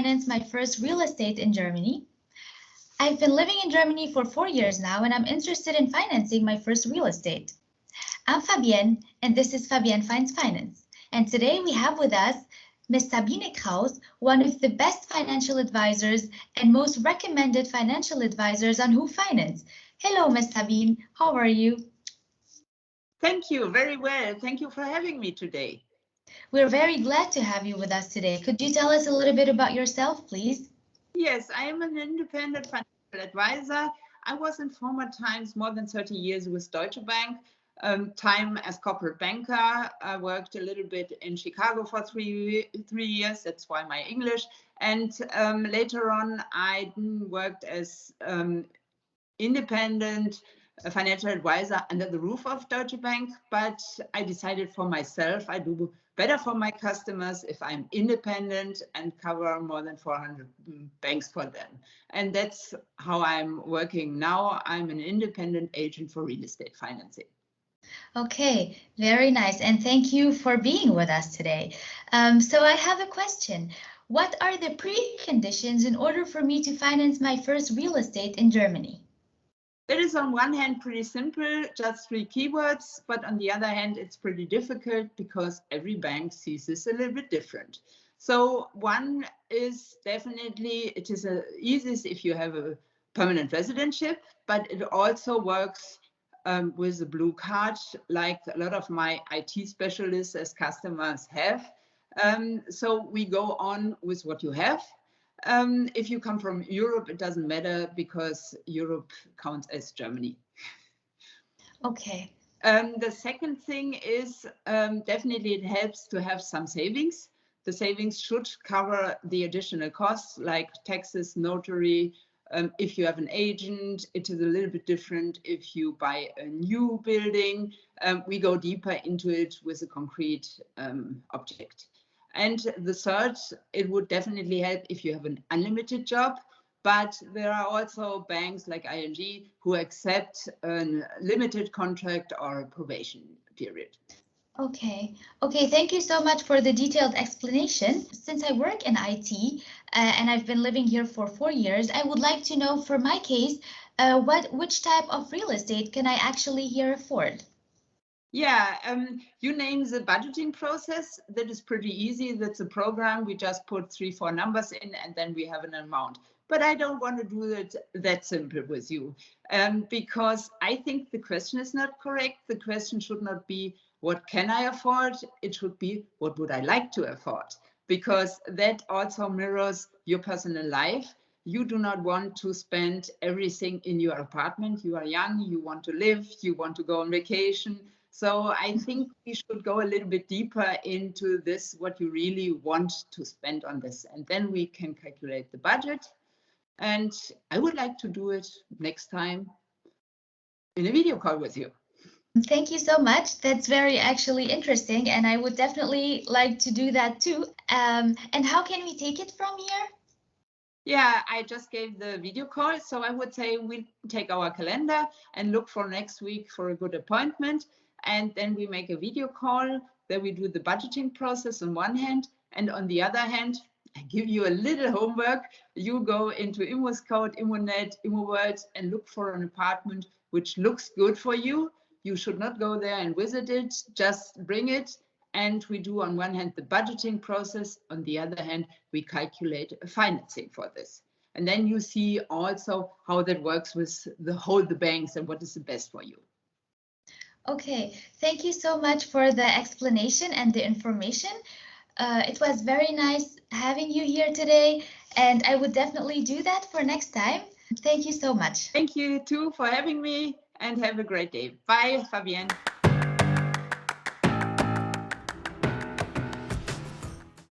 finance my first real estate in Germany. I've been living in Germany for 4 years now, and I'm interested in financing my first real estate. I'm Fabienne, and this is Fabienne Finds Finance. And today we have with us Ms. Sabine Krauß, one of the best financial advisors and most recommended financial advisors on WhoFinance. Hello, Ms. Sabine. How are you? Thank you. Very well. Thank you for having me today. We're very glad to have you with us today. Could you tell us a little bit about yourself, please? Yes, I am an independent financial advisor. I was in former times more than 30 years with Deutsche Bank. Time as corporate banker. I worked a little bit in Chicago for three years. That's why my English. And later on, I worked as independent financial advisor under the roof of Deutsche Bank. But I decided for myself, I do better for my customers if I'm independent and cover more than 400 banks for them. And that's how I'm working now. I'm an independent agent for real estate financing. Okay, very nice. And thank you for being with us today. So I have a question. What are the preconditions in order for me to finance my first real estate in Germany? That is on one hand pretty simple, just 3 keywords, but on the other hand, it's pretty difficult because every bank sees this a little bit different. So one is definitely, it is easiest if you have a permanent residentship, but it also works with a blue card, like a lot of my IT specialists as customers have. So we go on with what you have. If you come from Europe, it doesn't matter because Europe counts as Germany. Okay. The second thing is definitely it helps to have some savings. The savings should cover the additional costs like taxes, notary. If you have an agent, it is a little bit different. If you buy a new building, we go deeper into it with a concrete object. And the third, it would definitely help if you have an unlimited job, but there are also banks like ING who accept a limited contract or a probation period. Okay. Okay, thank you so much for the detailed explanation. Since I work in IT and I've been living here for 4 years, I would like to know for my case, which type of real estate can I actually here afford? Yeah, you name the budgeting process. That is pretty easy. That's a program. We just put 3-4 numbers in and then we have an amount. But I don't want to do it that simple with you because I think the question is not correct. The question should not be, what can I afford? It should be, what would I like to afford? Because that also mirrors your personal life. You do not want to spend everything in your apartment. You are young, you want to live, you want to go on vacation. So I think we should go a little bit deeper into this, what you really want to spend on this. And then we can calculate the budget. And I would like to do it next time in a video call with you. Thank you so much. That's very actually interesting. And I would definitely like to do that too. And how can we take it from here? Yeah, I just gave the video call. So I would say we take our calendar and look for next week for a good appointment. And then we make a video call. Then we do the budgeting process on one hand. And on the other hand, I give you a little homework. You go into ImmoScout, ImmoNet, ImmoWorld and look for an apartment which looks good for you. You should not go there and visit it, just bring it. And we do on one hand the budgeting process. On the other hand, we calculate financing for this. And then you see also how that works with the banks and what is the best for you. Okay, thank you so much for the explanation and the information. It was very nice having you here today, and I would definitely do that for next time. Thank you so much. Thank you too for having me and have a great day. Bye, Fabienne.